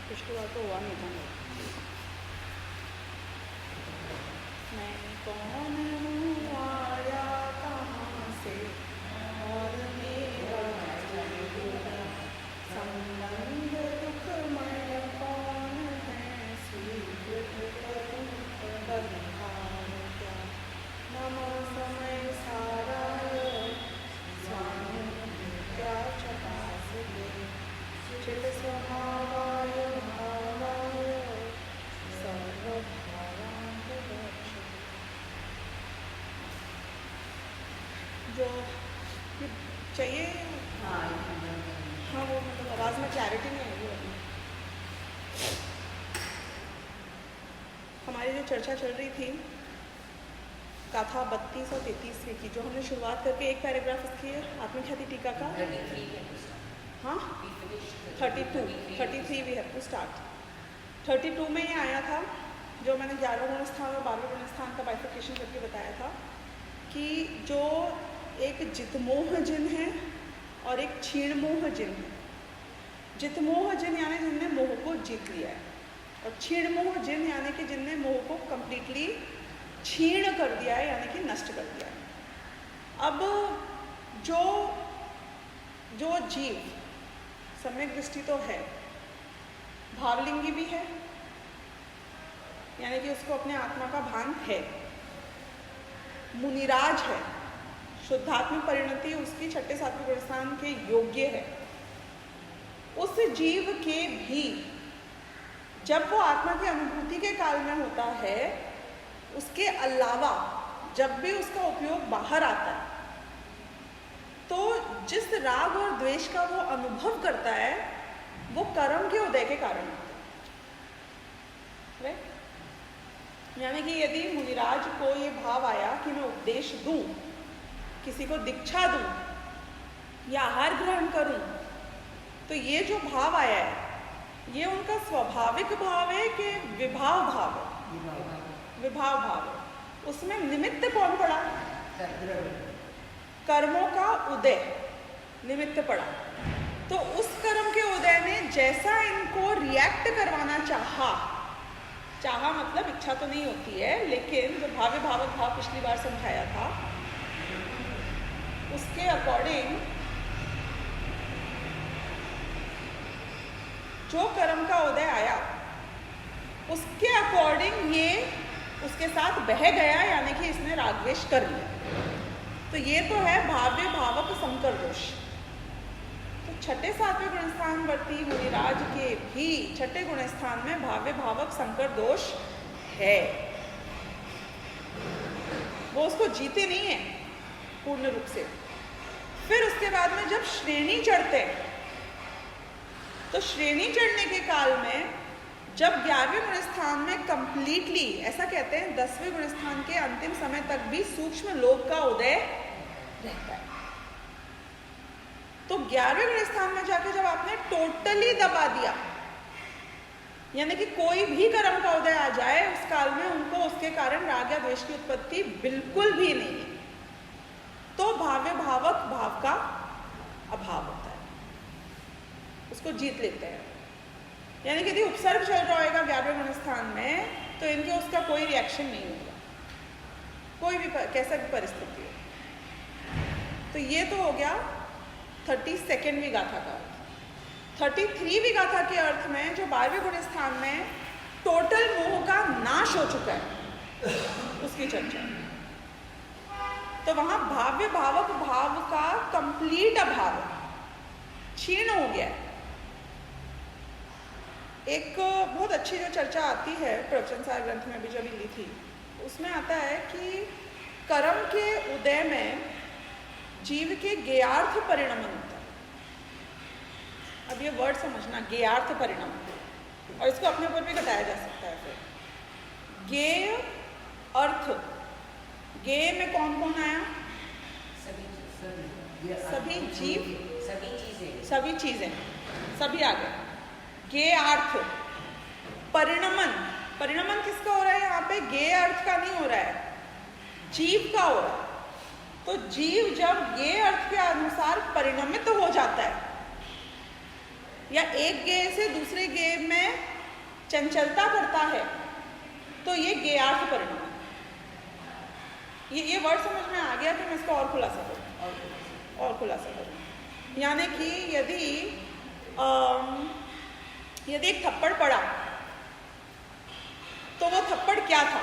पिछली बार तो हुआ नहीं था मेरा। मैं कौन हूँ, आया कहाँ से, और मेरा संबंध दुखमय कौन है, स्वीकृत करूँ बलिहार क्या। नमो समय साराय स्वामी क्या चपासते, चित स्वभावाय भावाय सर्वभावांत रक्षते। जो ये चाहिए, हाँ वो मतलब आवाज़ में क्लैरिटी नहीं आएगी अभी। हमारी जो चर्चा चल रही थी गाथा 32 और 33 की, जो हमने शुरुआत करके एक पैराग्राफ की है आत्मख्याति टीका का। हाँ 33 वी हैव टू स्टार्ट। 32 में ये आया था जो मैंने 11वें गुण स्थान और 12वें गुण स्थान का बाइफिकेशन करके बताया था कि जो एक जितमोह जिन है और एक क्षीणमोह जिन है। जितमोह जिन यानी जिनने मोह को जीत लिया है, और क्षीणमोह जिन यानी कि जिनने मोह को कंप्लीटली क्षीण कर दिया है, यानी कि नष्ट कर दिया है। अब जो जीव सम्यक दृष्टि तो है, भावलिंगी भी है, यानी कि उसको अपने आत्मा का भान है, मुनिराज है, शुद्धात्म परिणति उसकी 6ठे 7वें गुण स्थान के योग्य है। उस जीव के भी जब वो आत्मा की अनुभूति के काल में होता है, उसके अलावा जब भी उसका उपयोग बाहर आता है, तो जिस राग और द्वेष का वो अनुभव करता है वो कर्म के उदय के कारण होता है। यानी कि यदि मुनिराज को ये भाव आया कि मैं उपदेश दूं, किसी को दीक्षा दूं या आहार ग्रहण करूं, तो ये जो भाव आया है ये उनका स्वाभाविक भाव है कि विभाव भाव है? विभाव भाव है। उसमें निमित्त कौन पड़ा? कर्मों का उदय निमित्त पड़ा। तो उस कर्म के उदय ने जैसा इनको रिएक्ट करवाना चाहा मतलब इच्छा तो नहीं होती है, लेकिन जो भाव्य भावक भाव पिछली बार समझाया था उसके अकॉर्डिंग जो कर्म का उदय आया उसके अकॉर्डिंग ये उसके साथ बह गया, यानी कि इसने रागद्वेष कर लिया। तो ये तो है भाव्य भावक संकर दोष। तो 6ठे 7वें गुण स्थान वर्ती मुनिराज के भी 6ठे गुण स्थान में भाव्य भावक संकर दोष है। वो उसको जीते नहीं है पूर्ण रूप से। फिर उसके बाद में जब श्रेणी चढ़ते हैं, तो श्रेणी चढ़ने के काल में जब 11वें गुण स्थान में कंप्लीटली, ऐसा कहते हैं 10वें गुण स्थान के अंतिम समय तक भी सूक्ष्म लोक का उदय रहता है, तो 11वें गुण स्थान में जाके जब आपने टोटली दबा दिया, यानी कि कोई भी कर्म का उदय आ जाए उस काल में उनको उसके कारण राग या द्वेष की उत्पत्ति बिल्कुल भी नहीं है, तो भाव्य भावक भाव का अभाव होता है, उसको जीत लेते हैं। यानी कि यदि उपसर्ग चल रहा होगा 11वें गुण स्थान में, तो इनके उसका कोई रिएक्शन नहीं होगा, कोई भी कैसा भी परिस्थिति हो। तो ये तो हो गया 32वीं गाथा का अर्थ। 33वीं गाथा के अर्थ में जो 12वें गुण स्थान में टोटल मोह का नाश हो चुका है उसकी चर्चा। तो वहां भाव्य भावक भाव का कंप्लीट अभाव, क्षीण हो गया है। एक बहुत अच्छी जो चर्चा आती है प्रवचन सार ग्रंथ में भी जो भी ली थी, उसमें आता है कि कर्म के उदय में जीव के ज्ञेयार्थ परिणमन होता है। अब ये वर्ड समझना, ज्ञेयार्थ परिणम, और इसको अपने ऊपर भी घटाया जा सकता है। फिर ज्ञेय अर्थ, ज्ञेय में कौन कौन आया? सभी जीव, सभी चीजें, सभी आ गए। ज्ञेयार्थ, परिणमन, परिणमन किसका हो रहा है यहाँ पे? ज्ञेय अर्थ का नहीं हो रहा है, जीव का हो रहा है। तो जीव जब ज्ञेय अर्थ के अनुसार परिणमित हो जाता है, या एक ज्ञेय से दूसरे ज्ञेय में चंचलता करता है, तो ये गेयार्थ परिणाम। ये वर्ड समझ में आ गया कि मैं इसको और खुलासा करूँ। यानी कि यदि एक थप्पड़ पड़ा तो वो थप्पड़ क्या था?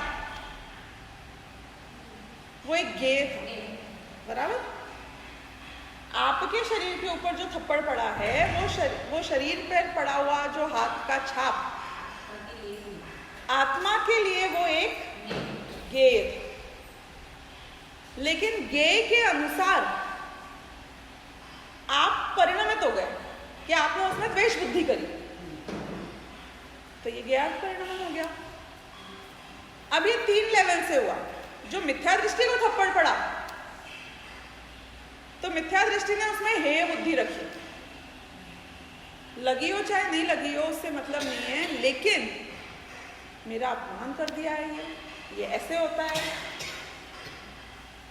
वो एक गेय था, बराबर। आपके शरीर के ऊपर जो थप्पड़ पड़ा है वो शरीर पर पड़ा हुआ जो हाथ का छाप, आत्मा के लिए वो एक गेय था। लेकिन गेय के अनुसार आप परिणमित हो गए कि आपने उसमें द्वेष बुद्धि करी, तो ये गेयार्थ परिणमन हो गया। अब ये 3 लेवल से हुआ। जो मिथ्या दृष्टि को थप्पड़ पड़ा तो मिथ्या दृष्टि ने उसमें हेय बुद्धि रखी, लगी हो चाहे नहीं लगी हो उससे मतलब नहीं है, लेकिन मेरा अपमान कर दिया है, ये ऐसे होता है,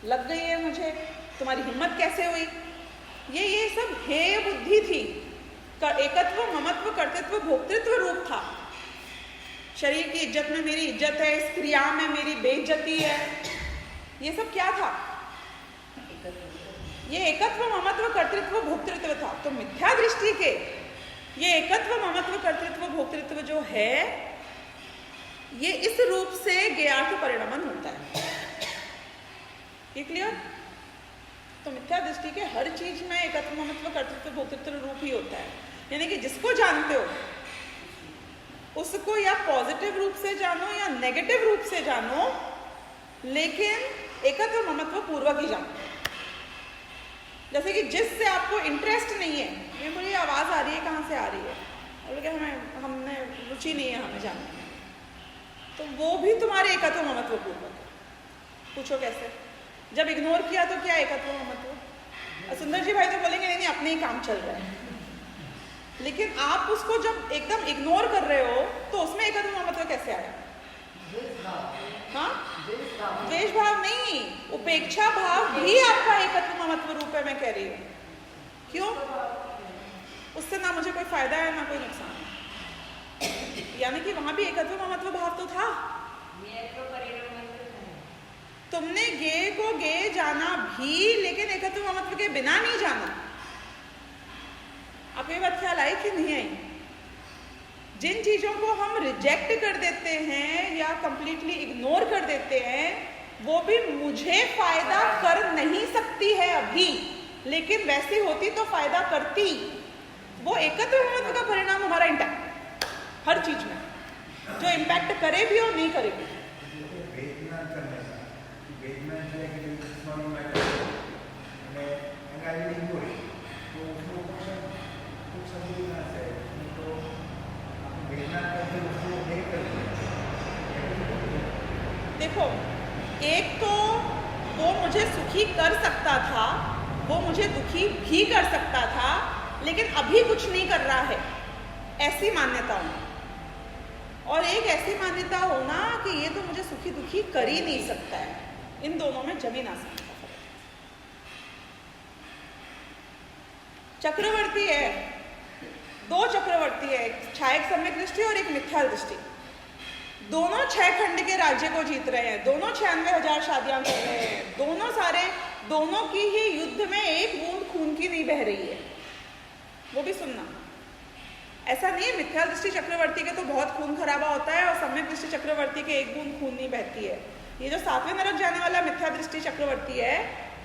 लग गई है मुझे, तुम्हारी हिम्मत कैसे हुई, ये सब हेय बुद्धि थी। एकत्व, ममत्व, कर्तृत्व, भोक्तृत्व रूप था। शरीर की इज्जत में मेरी इज्जत है, इस क्रिया में मेरी बेइज्जती है, ये सब क्या था? ये एकत्व, ममत्व, कर्तृत्व, भोक्तृत्व था। तो मिथ्या दृष्टि के ये एकत्व, ममत्व, कर्तृत्व, भोक्तृत्व जो है, ये इस रूप से गेयार्थ परिणमन होता है। ये क्लियर? तो मिथ्या दृष्टि के हर चीज में एकत्व, ममत्व, कर्तृत्व, भोक्तृत्व रूप ही होता है। यानी कि जिसको जानते हो उसको या पॉजिटिव रूप से जानो या नेगेटिव रूप से जानो, लेकिन एकत्व, ममत्व पूर्वक ही जानो। जैसे कि जिससे आपको इंटरेस्ट नहीं है, ये मुझे आवाज आ रही है, कहाँ से आ रही है, बोले हमने रुचि नहीं है हमें जानने में, तो वो भी तुम्हारे एकत्व, ममत्व पूर्वक है। पूछो कैसे? जब इग्नोर किया तो क्या एकत्व, ममत्व? सुंदर जी भाई तो बोलेंगे नहीं अपने ही काम चल रहा है, लेकिन आप उसको जब एकदम इग्नोर कर रहे हो तो उसमें एकत्व, ममत्व कैसे आया? हाँ, द्वेष भाव नहीं, उपेक्षा भाव भी आपका एकत्व, ममत्व रूप है। मैं कह रही हूँ क्यों? उससे ना मुझे कोई फायदा है ना कोई नुकसान है, यानी कि वहां भी एकत्व, ममत्व भाव तो था। तुमने गेय को गेय जाना भी, लेकिन एकत्व, ममत्व के बिना नहीं जाना। आपको ये बात ख्याल आई कि नहीं आई? जिन चीजों को हम रिजेक्ट कर देते हैं या कंप्लीटली इग्नोर कर देते हैं, वो भी मुझे फायदा कर नहीं सकती है अभी, लेकिन वैसी होती तो फायदा करती। वो एकत्व, ममत्व का परिणाम हमारा इंटैक्ट हर चीज में, जो इम्पैक्ट करे भी और नहीं करे भी। देखो, एक तो वो मुझे सुखी कर सकता था, वो मुझे दुखी भी कर सकता था, लेकिन अभी कुछ नहीं कर रहा है, ऐसी मान्यता होना। और एक ऐसी मान्यता होना कि ये तो मुझे सुखी दुखी कर ही नहीं सकता है। इन दोनों में जमीन आसमान का फर्क है। चक्रवर्ती है, 2 चक्रवर्ती है, एक छायक सम्यक दृष्टि और एक मिथ्या दृष्टि। दोनों 6 खंड के राज्य को जीत रहे हैं, दोनों 96,000 शादियां कर रहे हैं, दोनों की ही युद्ध में एक बूंद खून की नहीं बह रही है। वो भी सुनना, ऐसा नहीं है मिथ्या दृष्टि चक्रवर्ती के तो बहुत खून खराबा होता है और सम्यक दृष्टि चक्रवर्ती के एक बूंद खून नहीं बहती है। ये जो 7वें नरक जाने वाला मिथ्या दृष्टि चक्रवर्ती है,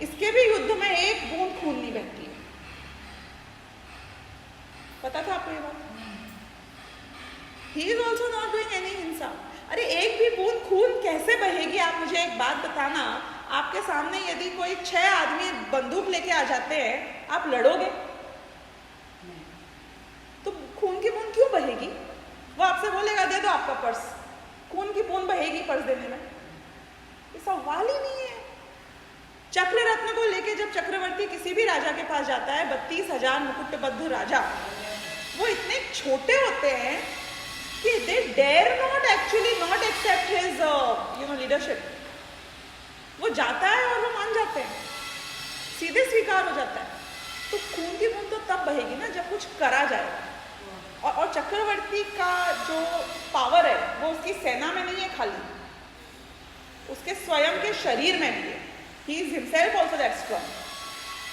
इसके भी युद्ध में एक बूंद खून नहीं बहती है। पता था आपको ये बात? He is also not doing any हिंसा। अरे एक भी बूंद खून कैसे बहेगी? आप मुझे एक बात बताना, आपके सामने यदि कोई 6 आदमी बंदूक लेके आ जाते हैं, आप लड़ोगे? तो खून की बूंद क्यों बहेगी? वो आपसे बोलेगा दे दो आपका पर्स, खून की बूंद बहेगी पर्स देने में? ये सवाल ही नहीं है। चक्र रत्न को लेके जब चक्रवर्ती किसी भी राजा के पास जाता है, 32,000 मुकुटबद्ध राजा, वो इतने छोटे होते हैं कि they dare not accept his leadership। वो जाता है और वो मान जाते हैं, सीधे स्वीकार हो जाता है। तो खून की बूंद तो तब बहेगी ना जब कुछ करा जाए। और चक्रवर्ती का जो पावर है वो उसकी सेना में नहीं है खाली, उसके स्वयं के शरीर में भी है। He is himself also that strong.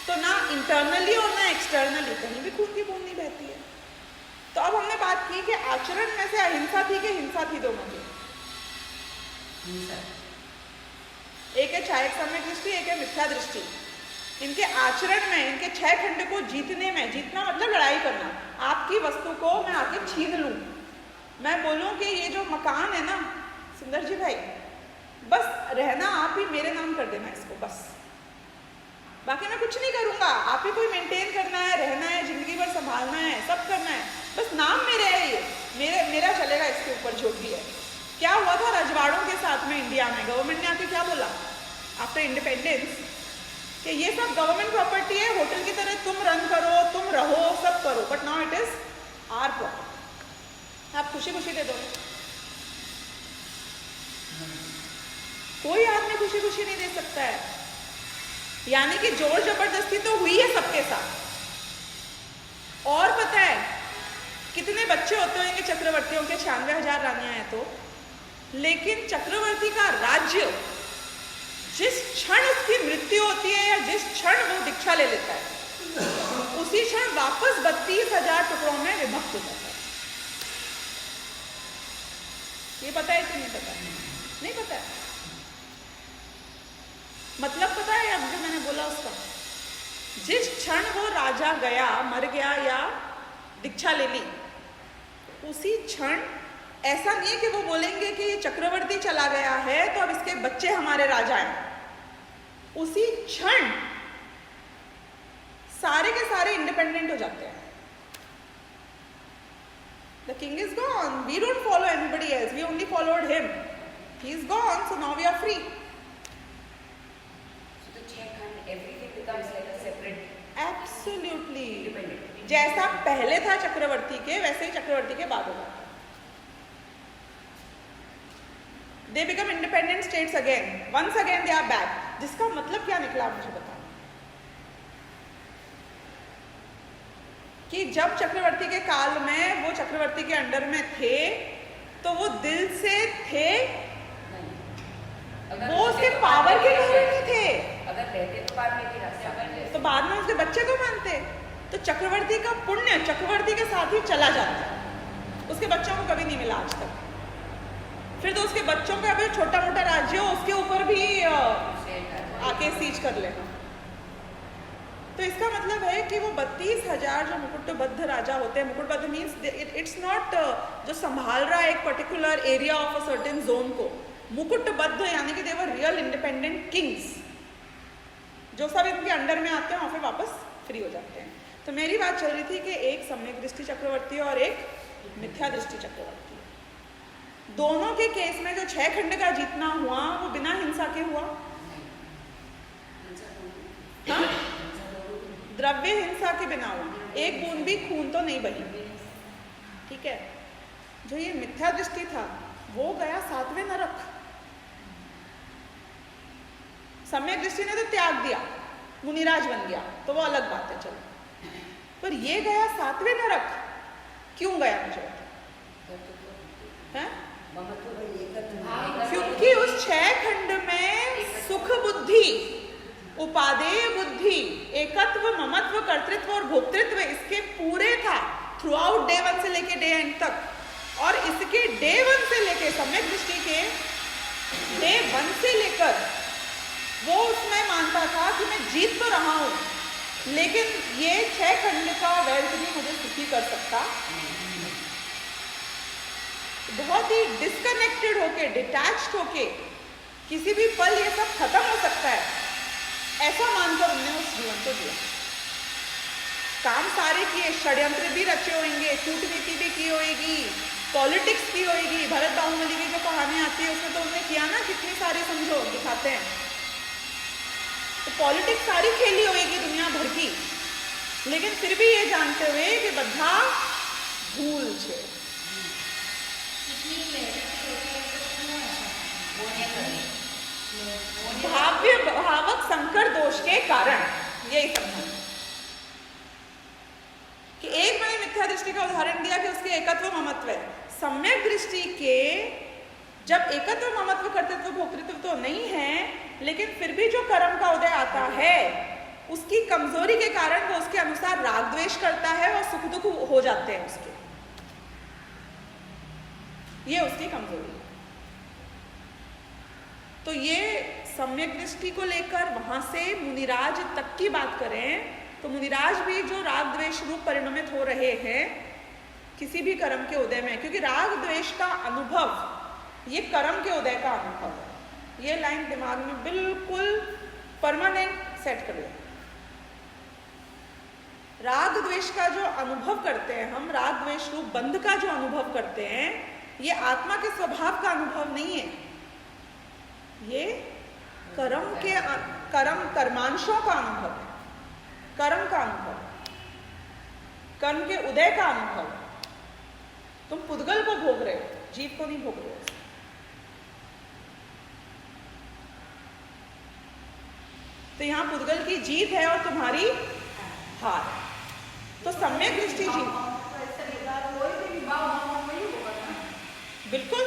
तो ना इंटरनली और ना एक्सटर्नली कहीं भी खून की बूंद नहीं बहती है। तो अब हमने बात की कि आचरण में से अहिंसा थी कि हिंसा थी, दोनों की। एक है छायक सम्यक दृष्टि, एक है मिथ्या दृष्टि। इनके आचरण में, इनके 6 खंड को जीतने में, जीतना मतलब लड़ाई करना, आपकी वस्तु को मैं आके छीन लूं, मैं बोलूं कि ये जो मकान है ना सुंदर जी भाई, बस रहना आप ही मेरे नाम कर देना इसको, बस बाकी मैं कुछ नहीं करूंगा, आप ही कोई मेंटेन करना है, रहना है, जिंदगी भर संभालना है, सब करना है, बस नाम मेरे है, ये मेरा चलेगा इसके ऊपर जो भी है। क्या हुआ था रजवाड़ों के साथ में इंडिया में? गवर्नमेंट ने आके क्या बोला आफ्टर इंडिपेंडेंस कि ये सब गवर्नमेंट प्रॉपर्टी है, होटल की तरह तुम रन करो, तुम रहो, सब करो, but now it is our property, आप खुशी खुशी दे दो। कोई आदमी खुशी खुशी नहीं दे सकता है, यानी कि जोर जबरदस्ती तो हुई है सबके साथ। और पता है कितने बच्चे होते होंगे चक्रवर्तियों के? 96,000 रानियां हैं तो, लेकिन चक्रवर्ती का राज्य जिस क्षण उसकी मृत्यु होती है या जिस क्षण वो दीक्षा ले लेता है, उसी क्षण वापस 32,000 टुकड़ों में विभक्त हो जाता है। ये पता है कि नहीं पता? नहीं पता है। मतलब पता है अब जो मैंने बोला उसका, जिस क्षण वो राजा गया, मर गया या दीक्षा ले ली, उसी क्षण ऐसा नहीं है कि वो बोलेंगे कि ये चक्रवर्ती चला गया है तो अब इसके बच्चे हमारे राजा हैं। उसी क्षण सारे के सारे इंडिपेंडेंट हो जाते हैं। The king is gone. We don't follow anybody else. We only followed him. He is gone, so now we are free. So the Jharkhand, everything becomes like a separate. Absolutely. Independent. जैसा पहले था चक्रवर्ती के, वैसे ही चक्रवर्ती के बाद होगा। They become independent states again. Once again they are back. जिसका मतलब क्या निकला मुझे बताओ? कि जब चक्रवर्ती के काल में वो चक्रवर्ती के अंडर में थे तो वो दिल से थे, वो उसके पावर के कारण नहीं थे। अगर रहते तो बाद में भी रास्ता, तो बाद में उसके बच्चे को मानते, तो चक्रवर्ती का पुण्य चक्रवर्ती के साथ ही चला जाता। उसके बच्चों को कभी नहीं मिला आज तक। फिर तो उसके बच्चों का अभी छोटा मोटा राज्य हो, उसके ऊपर भी आके सीज कर लेना। तो इसका मतलब है कि वो 32,000 जो मुकुटबद्ध राजा होते हैं, मुकुटबद्ध मीन्स इट्स नॉट जो संभाल रहा है एक particular area of a certain zone को। मुकुटबद्ध यानी कि दे वर रियल इंडिपेंडेंट किंग्स, जो सब इनके अंडर में आते हैं और फिर वापस फ्री हो जाते हैं। तो मेरी बात चल रही थी कि एक सम्यक दृष्टि चक्रवर्ती और एक मिथ्या दृष्टि चक्रवर्ती। दोनों के केस में जो 6 खंड का जीतना हुआ वो बिना हिंसा के हुआ। हाँ? द्रव्य हिंसा के बिना हुआ, एक बूंद भी खून तो नहीं बही। ठीक है। जो ये मिथ्या दृष्टि था वो गया 7वें नरक। सम्यक दृष्टि ने तो त्याग दिया, मुनिराज बन गया, तो वो अलग बात है, चलो। पर ये गया 7वें नरक, क्यों गया मुझे है? क्योंकि उस 6 खंड में सुख बुद्धि, उपादेय बुद्धि, एकत्व, ममत्व, कर्तृत्व और भोक्तृत्व इसके पूरे था थ्रू आउट डे 1 से लेके डे एंड तक। और इसके डे 1 से लेके सम्यक दृष्टि के डे 1 से लेकर वो उसमें मानता था कि मैं जीत तो रहा हूं, लेकिन ये 6 खंड का वेल्थ भी मुझे सुखी कर सकता। बहुत ही डिस्कनेक्टेड होके, डिटैच्ड होके, किसी भी पल ये सब खत्म हो सकता है, ऐसा मानकर उन्होंने उस जीवन को दिया। काम सारे किए, षड्यंत्र भी रचे होंगे, कूटनीति भी की होगी, पॉलिटिक्स की होगी। भरत बाहुबली की जो कहानी आती है उसमें तो उन्होंने किया ना, कितनी सारी समझो दिखाते हैं। तो पॉलिटिक्स सारी खेली होगी दुनिया भर की, लेकिन फिर भी ये जानते हुए कि बधा भूल छे। भाव्य भावक संकर दोष के कारण यही समझना कि एक मैंने मिथ्या दृष्टि का उदाहरण दिया कि उसके एकत्व ममत्व है। सम्यक दृष्टि के जब एकत्व ममत्व कर्तृत्व भोक्तृत्व तो नहीं है, लेकिन फिर भी जो कर्म का उदय आता है उसकी कमजोरी के कारण वो उसके अनुसार राग द्वेष करता है और सुख दुख हो जाते हैं उसके, ये उसकी कमजोरी है। तो ये सम्यक दृष्टि को लेकर वहां से मुनिराज तक की बात करें तो मुनिराज भी जो राग द्वेष रूप परिणमित हो रहे हैं किसी भी कर्म के उदय में, क्योंकि राग द्वेष का अनुभव ये कर्म के उदय का अनुभव है। ये लाइन दिमाग में बिल्कुल परमानेंट सेट कर लो। राग द्वेष का जो अनुभव करते हैं हम, राग द्वेष रूप बंध का जो अनुभव करते हैं, ये आत्मा के स्वभाव का अनुभव नहीं है, ये कर्मांशों का अनुभव है, कर्म का अनुभव, कर्म के उदय का अनुभव। तुम पुद्गल को भोग रहे हो, जीव को नहीं भोग रहे हो। तो यहां पुद्गल की जीत है और तुम्हारी हार। तो सम्यक दृष्टि जीत, बिल्कुल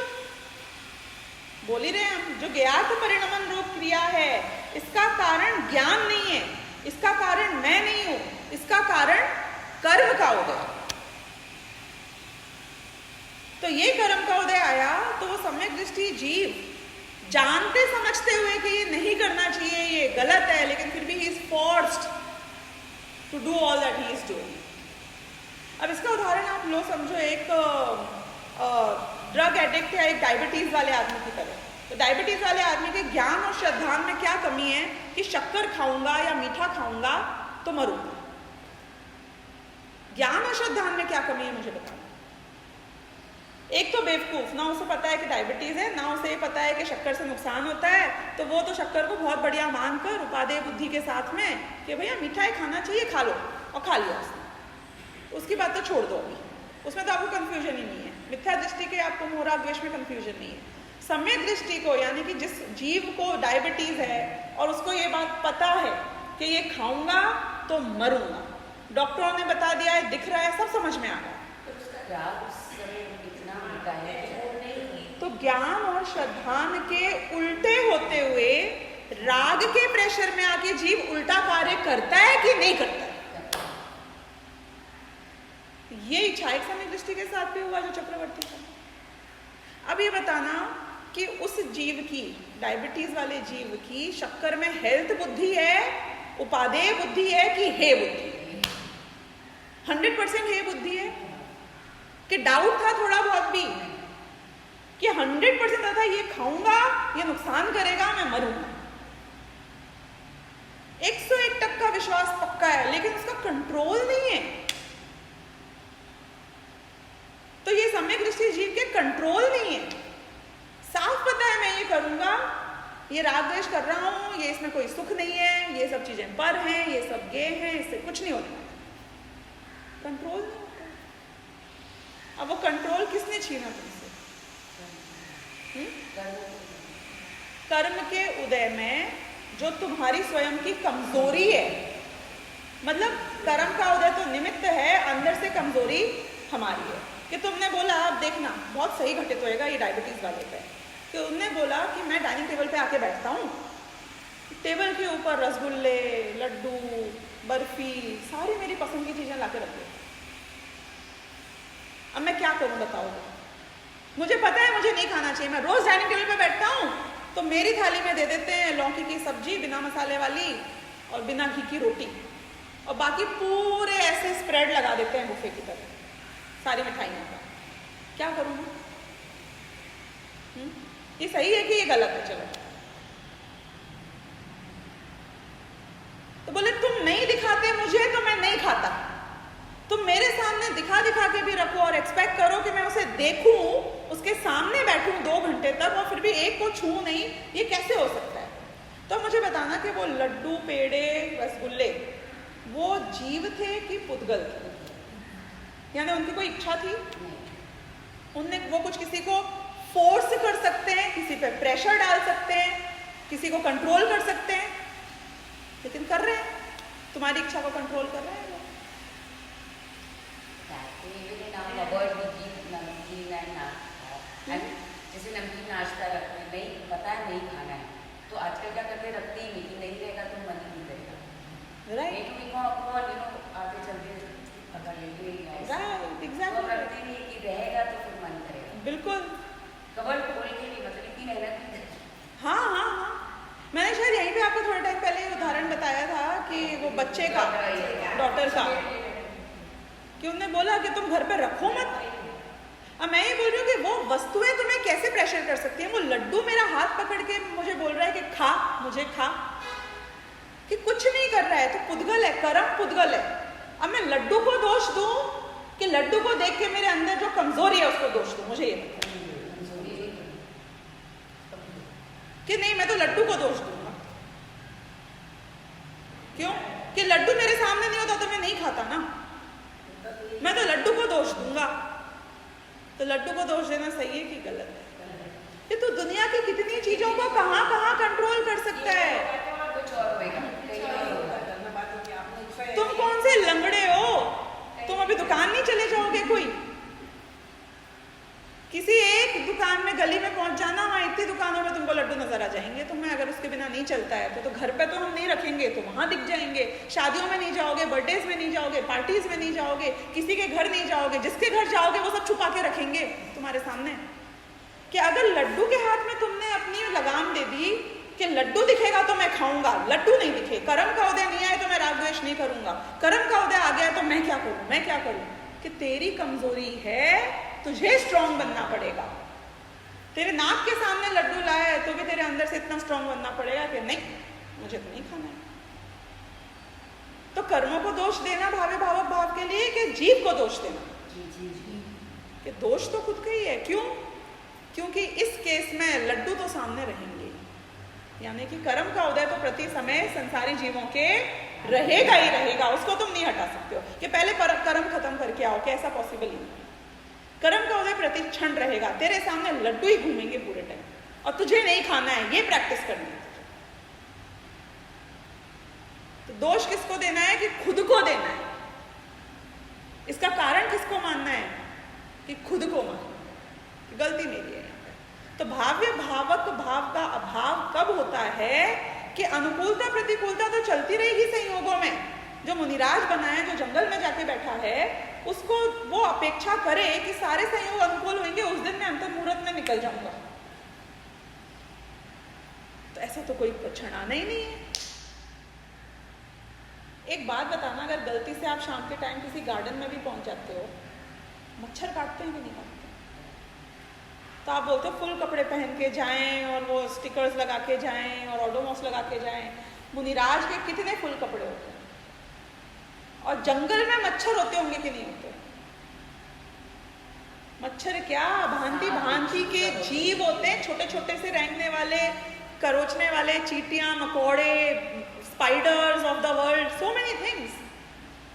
बोल ही रहे हैं हम। जो ज्ञात परिणमन रूप क्रिया है इसका कारण ज्ञान नहीं है, इसका कारण मैं नहीं हूं, इसका कारण कर्म का उदय। तो ये कर्म का उदय आया तो वो सम्यक दृष्टि जीव जानते समझते हुए कि ये नहीं करना चाहिए, ये गलत है, लेकिन फिर भी he is forced to do all that he is doing. अब इसका उदाहरण आप लो, समझो एक ड्रग एडिक्ट या एक डायबिटीज वाले आदमी की तरह। तो डायबिटीज वाले आदमी के ज्ञान और श्रद्धान में क्या कमी है कि शक्कर खाऊंगा या मीठा खाऊंगा तो मरूंगा। ज्ञान और श्रद्धान में क्या कमी है मुझे बताओ। एक तो बेवकूफ, ना उसे पता है कि डायबिटीज है, ना उसे पता है कि शक्कर से नुकसान होता है, तो वो तो शक्कर को बहुत बढ़िया मानकर उपादेय बुद्धि के साथ में कि भैया मिठाई खाना चाहिए, खा लो, और खा लिया उसने। उसकी बात तो छोड़ दो अभी, उसमें तो आपको कंफ्यूजन ही नहीं है। मिथ्या दृष्टि के आपको मोह राग द्वेष में कंफ्यूजन नहीं है। सम्यक दृष्टि को, यानी कि जिस जीव को डायबिटीज है और उसको ये बात पता है कि ये खाऊंगा तो मरूंगा, डॉक्टरों ने बता दिया है, दिख रहा है, सब समझ में आ रहा है, तो ज्ञान और श्रद्धान के उल्टे होते हुए राग के प्रेशर में आके जीव उल्टा कार्य करता है कि नहीं करता है। ये इच्छायक सम्यक दृष्टि के साथ भी हुआ जो चक्रवर्ती था। अब ये बताना कि उस जीव की, डायबिटीज वाले जीव की शक्कर में हेल्थ बुद्धि है, उपादेय बुद्धि है कि हे बुद्धि? 100% हे बुद्धि है कि डाउट था थोड़ा बहुत भी कि 100% था ये खाऊंगा, ये नुकसान करेगा, मैं मरूंगा। 101% विश्वास पक्का है, लेकिन उसका कंट्रोल नहीं है। तो ये सम्यक दृष्टि जीव के कंट्रोल नहीं है। साफ पता है मैं ये करूंगा, ये राग द्वेष कर रहा हूं, ये इसमें कोई सुख नहीं है, ये सब चीजें पर हैं, ये सब गे हैं, इससे कुछ नहीं होता, कंट्रोल नहीं होता। अब वो कंट्रोल किसने छीना तुमसे? कर्म के उदय में जो तुम्हारी स्वयं की कमजोरी है, मतलब कर्म का उदय तो निमित्त है, अंदर से कमजोरी हमारी है। कि तुमने बोला, अब देखना बहुत सही घटित होएगा ये डायबिटीज वाले पे, कि उनने बोला कि मैं डाइनिंग टेबल पे आके बैठता हूँ, टेबल के ऊपर रसगुल्ले, लड्डू, बर्फी, सारी मेरी पसंद की चीजें लाके रख दो। अब मैं क्या करूँ बताओ? मुझे पता है मुझे नहीं खाना चाहिए, मैं रोज डाइनिंग टेबल पे बैठता हूँ तो मेरी थाली में दे देते हैं लौकी की सब्जी बिना मसाले वाली और बिना घी की रोटी, और बाकी पूरे ऐसे स्प्रेड लगा देते हैं बुफे की तरह सारी मिठाइयों का। क्या करूँ मैं? ये सही है कि ये गलत है? चलो, तो बोले तुम नहीं दिखाते मुझे तो मैं नहीं खाता। तुम मेरे सामने दिखा दिखा के भी रखो और एक्सपेक्ट करो कि मैं उसे देखूं, उसके सामने बैठूं 2 घंटे तक और फिर भी एक को छू नहीं, ये कैसे हो सकता है? तो मुझे बताना कि वो लड्डू, पेड़े, रसगुल्ले वो जीव थे कि पुद्गल थे? यानी उनकी कोई इच्छा थी? उनने वो कुछ किसी को फोर्स कर सकते हैं, किसी पे प्रेशर डाल सकते हैं, किसी को कंट्रोल कर सकते हैं, लेकिन कर रहे हैं, तुम्हारी इच्छा को कंट्रोल कर रहे हैं। Even in our cupboard we keep नमकीन and जैसे नमकीन नाश्ता रखते हैं, नहीं पता है नहीं खाना है, तो आजकल क्या करते हैं, रखते ही नहीं, कि नहीं रहेगा तो मन ही नहीं करेगा। राइट नहीं तो आगे चलते अगर लेके राइट तो एग्जैक्टली रखते नहीं कि रहेगा तो फिर मन करेगा। बिल्कुल कबर्ड खोल के भी मतलब इतनी मेहनत हाँ हाँ हाँ मैंने शायद यहीं पे आपको थोड़ा टाइम पहले ये उदाहरण बताया था कि वो बच्चे का डॉटर का कि उन्होंने बोला कि तुम घर पे रखो मत। अब मैं ये बोल रही हूँ कि वो वस्तुएं तुम्हें कैसे प्रेशर कर सकती हैं। वो लड्डू मेरा हाथ पकड़ के मुझे बोल रहा है कि खा, मुझे खा, कि कुछ नहीं कर रहा है तो पुद्गल है, कर्म पुद्गल है। अब मैं लड्डू को दोष दूं कि लड्डू को देख के मेरे अंदर जो कमजोरी है उसको दोष दूं, मुझे ये पता कि नहीं, मैं तो लड्डू को दोष दूंगा। क्यों? कि लड्डू मेरे सामने नहीं होता तो मैं नहीं खाता ना, मैं तो लड्डू को दोष दूंगा। तो लड्डू को दोष देना सही है कि गलत है? ये तो दुनिया की कितनी चीजों को कहां कहां कंट्रोल कर सकता है। कुछ और होगा, तुम कौन से लंगड़े हो, तुम अभी दुकान नहीं चले जाओगे, कोई किसी एक दुकान में गली में पहुंच जाना, वहां इतनी दुकानों में तुमको लड्डू नजर आ जाएंगे। तुम्हें अगर उसके बिना नहीं चलता है तो घर पे तो हम नहीं रखेंगे, तो वहां दिख जाएंगे। शादियों में नहीं जाओगे, बर्थडेज में नहीं जाओगे, पार्टीज में नहीं जाओगे, किसी के घर नहीं जाओगे, जिसके घर जाओगे वो सब छुपा के रखेंगे तुम्हारे सामने। कि अगर लड्डू के हाथ में तुमने अपनी लगाम दे दी कि लड्डू दिखेगा तो मैं खाऊंगा, लड्डू नहीं दिखे, कर्म का उदय नहीं आए तो मैं राग द्वेष नहीं करूंगा, कर्म का उदय आ गया तो मैं क्या करूं, मैं क्या करूं। कि तेरी कमजोरी है, तुझे स्ट्रांग बनना पड़ेगा। तेरे नाक के सामने लड्डू लाया है तो भी तेरे अंदर से इतना स्ट्रांग बनना पड़ेगा कि नहीं, मुझे तो नहीं खाना है। तो कर्मों को दोष देना भावे भावक भाव के लिए कि जीव को दोष देना? कि दोष तो खुद का ही है। क्यों? क्योंकि इस केस में लड्डू तो सामने रहेंगे, यानी कि कर्म का उदय तो प्रति समय संसारी जीवों के रहेगा ही रहेगा, उसको तुम नहीं हटा सकते हो कि पहले कर्म खत्म करके आओ, क्या ऐसा पॉसिबल ही नहीं। कर्म का उदय प्रति क्षण रहेगा, तेरे सामने लड्डू ही घूमेंगे पूरे टाइम, और तुझे नहीं खाना है, ये प्रैक्टिस करनी है। तो दोष किसको देना है? कि खुद को देना है। इसका कारण किसको मानना है? कि खुद को मानना, कि गलती मेरी है। तो भाव्य भावक भाव का अभाव कब होता है? कि अनुकूलता प्रतिकूलता तो चलती रहेगी संयोगों में। जो मुनिराज बना है, जो जंगल में जाके बैठा है, उसको वो अपेक्षा करे कि सारे संयोग अनुकूल होंगे, उस दिन मैं अंतर मुहूर्त में निकल जाऊंगा। तो ऐसा तो कोई क्षण आना ही नहीं है। एक बात बताना, अगर गलती से आप शाम के टाइम किसी गार्डन में भी पहुंच जाते हो, मच्छर काटते हैं कि नहीं काटते? तो आप बोलते हो फुल कपड़े पहन के जाएं और वो स्टिकर्स लगा के जाएं और ओडोमॉस लगा के जाएं। मुनिराज के कितने फुल कपड़े होते हैं, और जंगल में मच्छर होते होंगे कि नहीं होते? मच्छर क्या भांति भांति के जीव होते हैं, छोटे छोटे से रेंगने वाले, करोचने वाले, चींटियां, मकोड़े, spiders of the world, so many things.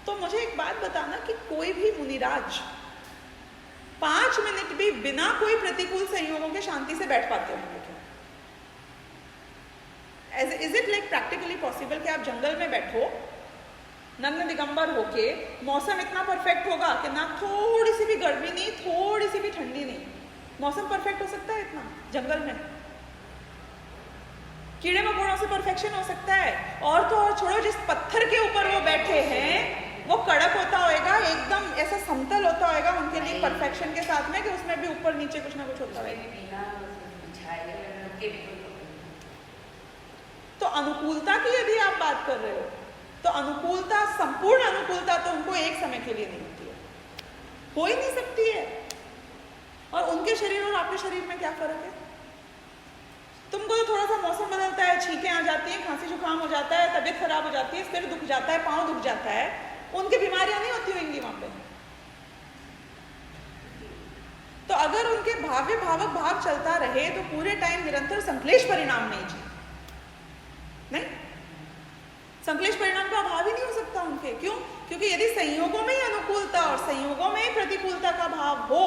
तो मुझे एक बात बताना कि कोई भी मुनिराज 5 मिनट भी बिना कोई प्रतिकूल संयोगों के शांति से बैठ पाते होंगे क्या? Is it like practically possible कि आप जंगल में बैठो नग्न दिगंबर होके, मौसम इतना परफेक्ट होगा कि ना थोड़ी सी भी गर्मी नहीं, थोड़ी सी भी ठंडी नहीं, मौसम परफेक्ट हो सकता है इतना जंगल में? कीड़े मकोड़ों से परफेक्शन हो सकता है? और तो और छोड़ो, जिस पत्थर के ऊपर वो बैठे हैं वो कड़क होता होगा, एकदम ऐसा समतल होता होगा उनके लिए परफेक्शन के साथ में, कि उसमें भी ऊपर नीचे कुछ ना कुछ होता है। तो अनुकूलता की यदि आप बात कर रहे हो, तो अनुकूलता, संपूर्ण अनुकूलता तो उनको एक समय के लिए नहीं होती है, हो ही नहीं सकती है। और उनके शरीर और आपके शरीर में क्या फर्क है? तुमको तो थोड़ा सा मौसम बदलता है, छींकें आ जाती हैं, खांसी जुकाम हो जाता है, तबीयत खराब हो जाती है, सिर दुख जाता है, पाँव दुख जाता है, उनकी बीमारियां नहीं होती होंगी वहां पे। तो अगर उनके भाव्य भावक भाव चलता रहे तो पूरे टाइम निरंतर संश्लेष परिणाम नहीं जी, नहीं, संश्लेष परिणाम का अभाव ही नहीं हो सकता उनके। क्यों? क्योंकि यदि संयोगों में ही अनुकूलता और संयोगों में ही प्रतिकूलता का भाव हो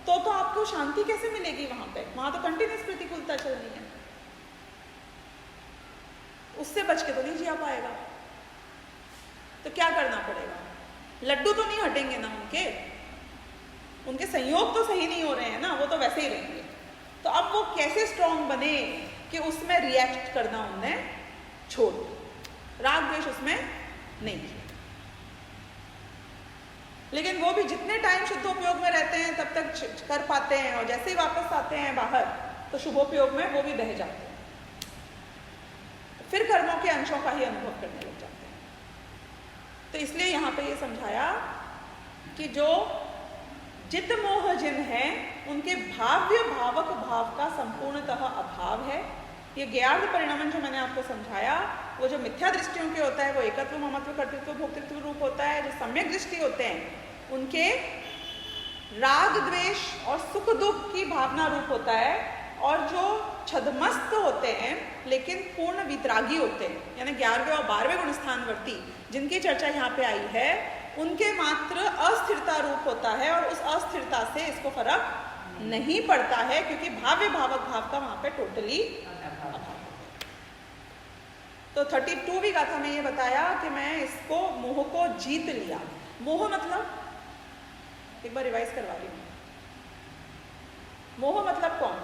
तो आपको शांति कैसे मिलेगी वहां पे? वहां तो कंटिन्यूस प्रतिकूलता चल रही है, उससे बच के तो नहीं जिया पाएगा। तो क्या करना पड़ेगा? लड्डू तो नहीं हटेंगे ना उनके संयोग तो सही नहीं हो रहे हैं ना, वो तो वैसे ही रहेंगे। तो अब वो कैसे स्ट्रांग बने कि उसमें रिएक्ट करना उनने छोड़ दिया, राग द्वेष उसमें नहीं किया। लेकिन वो भी जितने टाइम शुद्धोपयोग में रहते हैं तब तक कर पाते हैं, और जैसे ही वापस आते हैं बाहर तो शुभोपयोग में वो भी बह जाते हैं, फिर कर्मों के अंशों का ही अनुभव करने लग जाते हैं। तो इसलिए यहाँ पे ये समझाया कि जो जित मोह जिन है उनके भाव्य भावक भाव का संपूर्णतः अभाव है। ये ज्ञार्थ परिणामन जो मैंने आपको समझाया, वो जो मिथ्या दृष्टियों के होता है वो एकत्व, ममत्व, कर्तृत्व, भोक्तृत्व रूप होता है। जो सम्यक दृष्टि होते हैं उनके राग द्वेष और सुख दुख की भावना रूप होता है, और जो छदमस्त होते हैं लेकिन पूर्ण वितरागी होते हैं, यानी 11वें और 12वें गुण स्थानवर्ती जिनकी चर्चा यहाँ पे आई है, उनके मात्र अस्थिरता रूप होता है, और उस अस्थिरता से इसको फर्क नहीं पड़ता है, क्योंकि भाव्य भावक भाव का वहां पे टोटली अभाव। तो 32वीं गाथा में ये बताया कि मैं इसको मोह को जीत लिया। मोह मतलब, एक बार रिवाइज करवा रही हूँ, मोह मतलब कौन?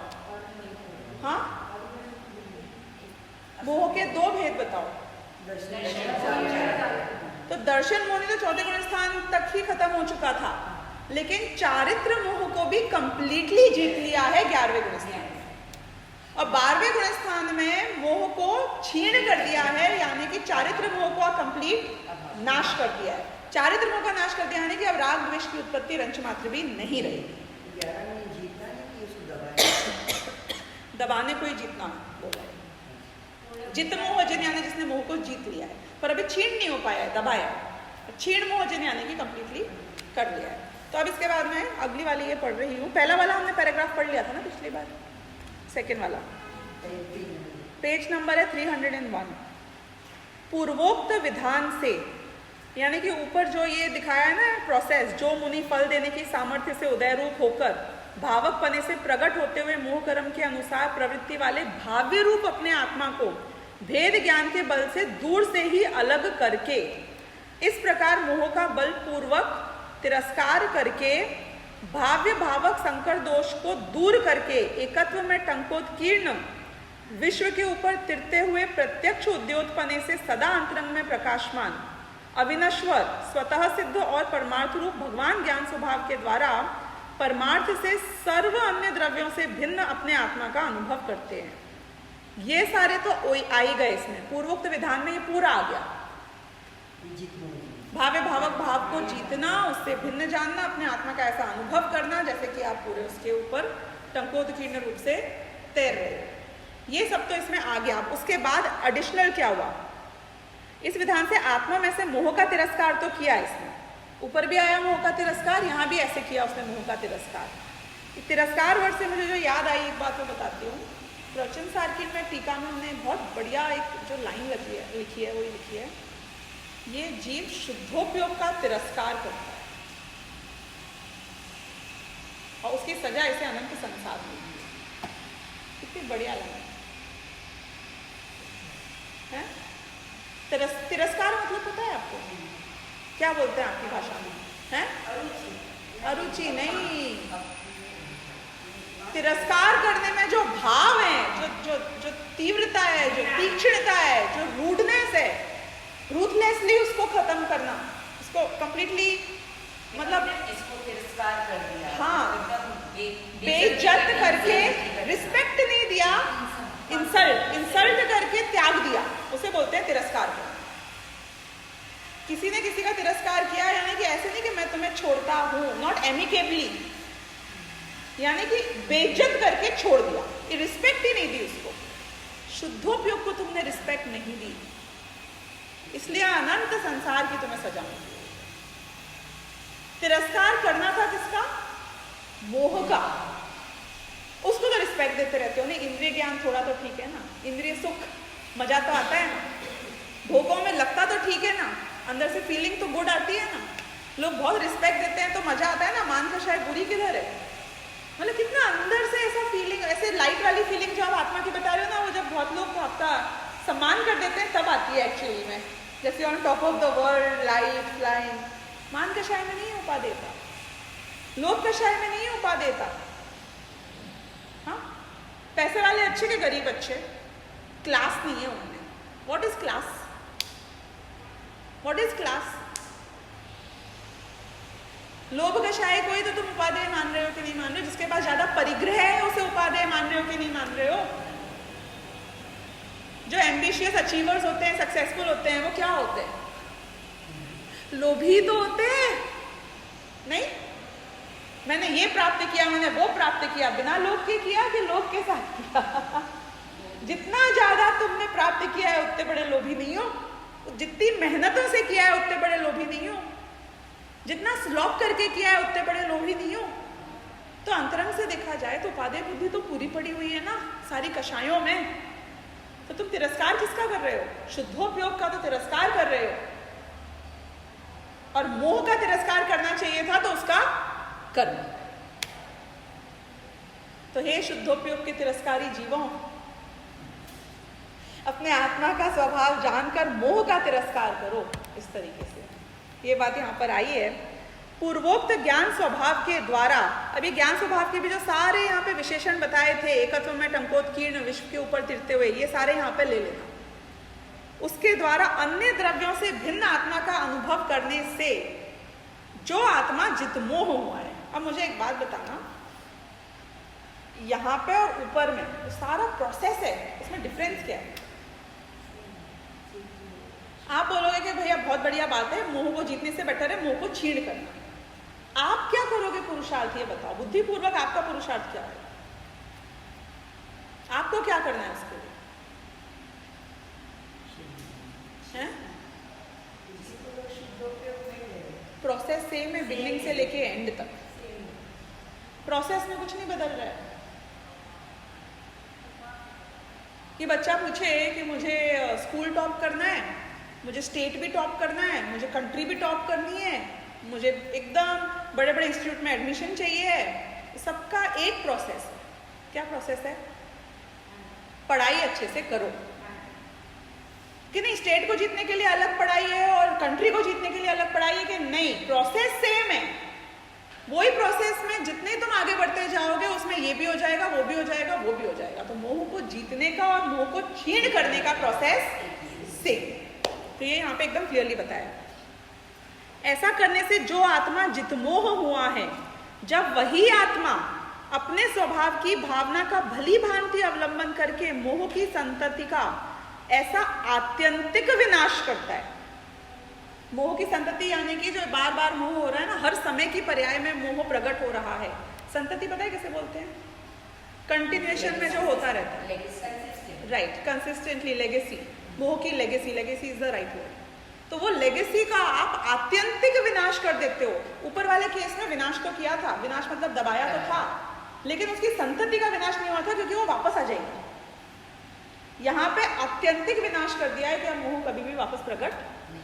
हाँ, मोह के दो भेद बताओ। तो दर्शन मोह तो चौथे गुण स्थान तक ही खत्म हो चुका था, लेकिन चारित्र मोह को भी कंप्लीटली जीत लिया है 11वें गुण स्थान, और 12वें गुण स्थान में मोह को छीण कर दिया है, यानी कि चारित्र मोह को कंप्लीट नाश कर दिया है। चारित्र मोह का नाश कर दिया है कि अब राग द्वेष की उत्पत्ति रंच मात्र भी नहीं रहेगी। दबाने को ही जीतना बोला है। जित मोह जिन यानी जिसने मोह को जीत लिया है, पर अभी छीण नहीं हो पाया है, दबाया। छीण मोह जिन यानी कि कंप्लीटली कर लिया है। तो अब इसके बाद मैं अगली वाली ये पढ़ रही हूँ। पहला वाला हमने पैराग्राफ पढ़ लिया था ना पिछली बार, सेकेंड वाला पेज नंबर है 301। पूर्वोक्त विधान से, यानी कि ऊपर जो ये दिखाया है ना प्रोसेस, जो मुनि फल देने की सामर्थ्य से उदय रूप होकर भावक पने से प्रकट होते हुए मोह कर्म के अनुसार प्रवृत्ति वाले भाव्य रूप अपने आत्मा को भेद ज्ञान के बल से दूर से ही अलग करके, इस प्रकार मोह का बल पूर्वक तिरस्कार करके भाव्य भावक संकर दोष को दूर करके एकत्व में टंकोत्कीर्ण विश्व के ऊपर तिरते हुए प्रत्यक्ष उद्योतपने से सदा अंतरंग में प्रकाशमान अविनश्वर स्वतः सिद्ध और परमार्थ रूप भगवान ज्ञान स्वभाव के द्वारा परमार्थ से सर्व अन्य द्रव्यों से भिन्न अपने आत्मा का अनुभव करते हैं। ये सारे तो आ ही गए इसमें, पूर्वोक्त विधान में ये पूरा आ गया। भाव्य भावक भाव को जीतना, उससे भिन्न जानना, अपने आत्मा का ऐसा अनुभव करना जैसे कि आप पूरे उसके ऊपर टंकोत्कीर्ण रूप से तैर रहे, ये सब तो इसमें आ गया। उसके बाद एडिशनल क्या हुआ, इस विधान से आत्मा में से मोह का तिरस्कार तो किया इसने, ऊपर भी आया मोह का तिरस्कार, यहाँ भी ऐसे किया उसने मोह का तिरस्कार। तिरस्कार वर्ड से मुझे जो याद आई एक बात मैं बताती हूँ। प्रवचन सार की में टीका में हमने बहुत बढ़िया एक जो लाइन लिखी है वो लिखी है, ये जीव शुद्धोपयोग का तिरस्कार करता है और उसकी सजा इसे अनंत संसार मिलती है। कितनी बढ़िया लाइन है। तिरस्कार मतलब पता है आपको क्या बोलते हैं आपकी भाषा में? है अरुचि नहीं, तिरस्कार करने में जो भाव है, जो तीव्रता है, जो तीक्ष्णता है, जो रूडनेस है, रूथलेसली उसको खत्म करना, उसको कंप्लीटली मतलब इसको तिरस्कार कर दिया। हाँ, बेइज्जत करके, रिस्पेक्ट नहीं दिया, इंसल्ट करके त्याग दिया, उसे बोलते हैं तिरस्कार करना। किसी ने किसी का तिरस्कार किया, यानी कि ऐसे नहीं कि मैं तुम्हें छोड़ता हूं, नॉट एमिकेबली, यानी कि बेइज्जत करके छोड़ दिया, रिस्पेक्ट ही नहीं दी उसको, शुद्धोपयोग को तुमने रिस्पेक्ट नहीं दी, इसलिए अनंत संसार की तुम्हें सजा मिली। तिरस्कार करना था किसका? मोह का। उसको तो रिस्पेक्ट देते रहते हो, नहीं इंद्रिय ज्ञान थोड़ा तो ठीक है ना, इंद्रिय सुख मजा तो आता है ना, भोगों में लगता तो ठीक है ना, अंदर से फीलिंग तो गुड आती है ना। लोग बहुत रिस्पेक्ट देते हैं तो मजा आता है ना, मान का शायद बुरी किधर है, मतलब कितना अंदर से ऐसा फीलिंग, ऐसे लाइट वाली फीलिंग जो आप आत्मा की बता रहे हो ना, वो जब बहुत लोग आपका सम्मान कर देते हैं तब आती है एक्चुअली में, जैसे on top of the world, light flying, मान कषाय में नहीं उपा देता, लोभ कषाय में नहीं उपा देता। हाँ, पैसे वाले अच्छे के गरीब अच्छे, क्लास नहीं है उनमें। What is class? What is class? लोभ कषाय कोई तो तुम उपादेय मान रहे हो कि नहीं मान रहे हो? जिसके पास ज्यादा परिग्रह है उसे उपादेय मान रहे हो कि नहीं मान रहे हो? जो एम्बिशियस अचीवर्स होते हैं, सक्सेसफुल होते हैं, वो क्या होते हैं? लोभी तो होते हैं। नहीं, मैंने ये प्राप्त किया, मैंने वो प्राप्त किया, बिना लोभ के किया कि लोभ के साथ किया? जितना ज्यादा तुमने प्राप्त किया है उतने बड़े लोभी नहीं हो, जितनी मेहनतों से किया है उतने बड़े लोभी नहीं हो, जितना स्लॉप करके किया है उतने बड़े लोभी नहीं हो। तो अंतरंग से देखा जाए तो उपादेय बुद्धि तो पूरी पड़ी हुई है ना सारी कषायों में। तो तुम तिरस्कार किसका कर रहे हो? शुद्धोपयोग का तो तिरस्कार कर रहे हो, और मोह का तिरस्कार करना चाहिए था तो उसका कर्म। तो हे शुद्धोपयोग के तिरस्कारी जीवों, अपने आत्मा का स्वभाव जानकर मोह का तिरस्कार करो। इस तरीके से ये बात यहाँ पर आई है। पूर्वोक्त ज्ञान स्वभाव के द्वारा, अभी ज्ञान स्वभाव के भी जो सारे यहाँ पे विशेषण बताए थे, एकत्व में टंकोत्कीर्ण, विश्व के ऊपर तिरते हुए, ये सारे यहाँ पे ले लेना। उसके द्वारा अन्य द्रव्यों से भिन्न आत्मा का अनुभव करने से जो आत्मा जितमोह हुआ है। अब मुझे एक बात बताना, यहाँ पे और ऊपर में तो सारा प्रोसेस है, इसमें डिफरेंस क्या है? आप बोलोगे कि भैया बहुत बढ़िया बात है, मोह को जीतने से बेटर है मोह को छीण करना। आप क्या करोगे पुरुषार्थ, ये बताओ, बुद्धिपूर्वक आपका पुरुषार्थ क्या है? आपको क्या करना है इसके लिए? प्रोसेस सेम है, बिगिनिंग से लेके एंड तक। प्रोसेस में कुछ नहीं बदल रहा है। कि बच्चा पूछे कि मुझे स्कूल टॉप करना है, मुझे स्टेट भी टॉप करना है, मुझे कंट्री भी टॉप करनी है, मुझे एकदम बड़े बड़े इंस्टीट्यूट में एडमिशन चाहिए है, सबका एक प्रोसेस है। क्या प्रोसेस है? पढ़ाई अच्छे से करो। कि नहीं, स्टेट को जीतने के लिए अलग पढ़ाई है और कंट्री को जीतने के लिए अलग पढ़ाई है कि नहीं? प्रोसेस सेम है। वही प्रोसेस में जितने तुम आगे बढ़ते जाओगे उसमें ये भी हो जाएगा, वो भी हो जाएगा, वो भी हो जाएगा। तो मोह को जीतने का और मोह को छीण करने का प्रोसेस सेम। तो ये यहाँ पे एकदम क्लियरली बताया। ऐसा करने से जो आत्मा जितमोह हुआ है, जब वही आत्मा अपने स्वभाव की भावना का भली भांति अवलंबन करके मोह की संतति का ऐसा आत्यंतिक विनाश करता है। मोह की संतति यानी कि जो बार बार मोह हो रहा है ना, हर समय की पर्याय में मोह प्रकट हो रहा है। संतति पता है कैसे बोलते हैं? कंटिन्यूएशन में जो होता रहता है, राइट, कंसिस्टेंटली, लेगेसी। मोह की legacy, legacy is the right word. तो वो लेगेसी का आप आत्यंतिक विनाश कर देते हो। ऊपर वाले केस में विनाश तो किया था, विनाश मतलब दबाया तो था, लेकिन उसकी संतति का विनाश नहीं हुआ था क्योंकि वो वापस आ जाएगी। यहाँ पे आत्यंतिक विनाश कर दिया है कि अब मोह कभी भी वापस प्रकट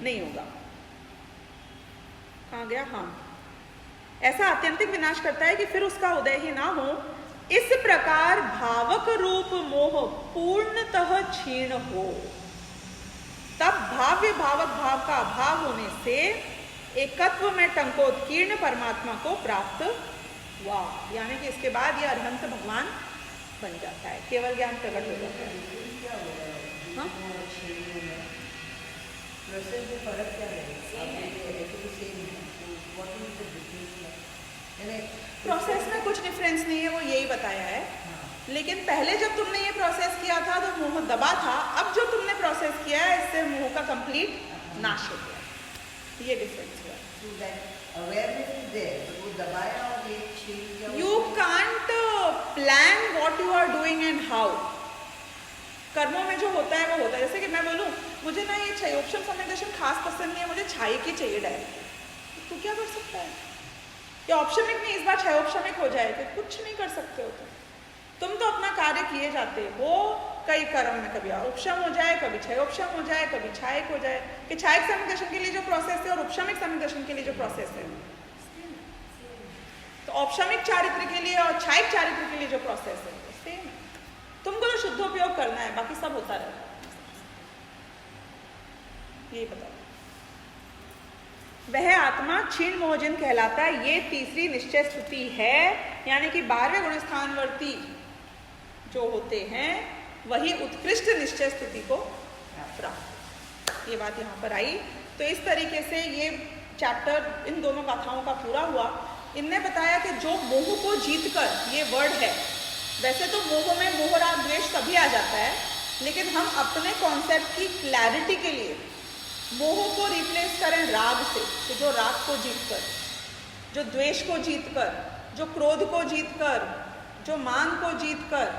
नहीं होगा। कहाँ गया? हाँ, ऐसा आत्यंतिक विनाश करता है कि फिर उसका उदय ही ना हो। इस प्रकार भावक रूप मोह पूर्णतः क्षीण हो, तब भाव्य भावक भाव का अभाव होने से एकत्व में टंकोत्कीर्ण परमात्मा को प्राप्त हुआ। यानी कि इसके बाद ये अरहंत भगवान बन जाता है, केवल ज्ञान प्रकट हो जाता है। हाँ? प्रोसेस में कुछ डिफरेंस नहीं है, वो यही बताया है। लेकिन पहले जब तुमने ये प्रोसेस किया था तो मोह दबा था, अब जो तुमने प्रोसेस किया है इससे मोह का कंप्लीट नाश हो गया। ये डिफरेंस हुआ। You can't plan what you are doing and how. कर्मों में जो होता है वो होता है। जैसे कि मैं बोलूँ मुझे ना ये क्षयोपशम सम्यग्दर्शन खास पसंद नहीं है, मुझे छाई की चाहिए डायरेक्ट, तो क्या कर सकता है? या औपशमिक में इस बार क्षयोपशमिक हो जाएगा, कुछ नहीं कर सकते हो। तुम तो अपना कार्य किए जाते हो कई कर्म में, कभी उपशम हो जाए, कभी क्षयोपशम हो जाए, कभी छायक हो जाए। कि छायक सम्यग्दर्शन के लिए जो प्रोसेस है और उपशमिक सम्यग्दर्शन के लिए जो प्रोसेस है, तो औपशमिक चारित्र के लिए और छायक चारित्र के लिए जो प्रोसेस है सेम है। तुमको तो शुद्धोपयोग करना है, बाकी सब होता रहेगा। यही बताओ। वह आत्मा क्षीण मोहजिन कहलाता है। ये तीसरी निश्चय स्तुति है, यानी कि 12वें गुणस्थानवर्ती जो होते हैं वही उत्कृष्ट निश्चय स्तुति को प्राप्त। ये बात यहाँ पर आई। तो इस तरीके से ये चैप्टर इन दोनों गाथाओं का पूरा हुआ। इनने बताया कि जो मोह को जीतकर, ये वर्ड है, वैसे तो मोह में मोह राग द्वेष तभी आ जाता है, लेकिन हम अपने कॉन्सेप्ट की क्लैरिटी के लिए मोह को रिप्लेस करें राग से। तो जो राग को जीतकर, जो द्वेष को जीतकर, जो क्रोध को जीतकर, जो मान को जीतकर,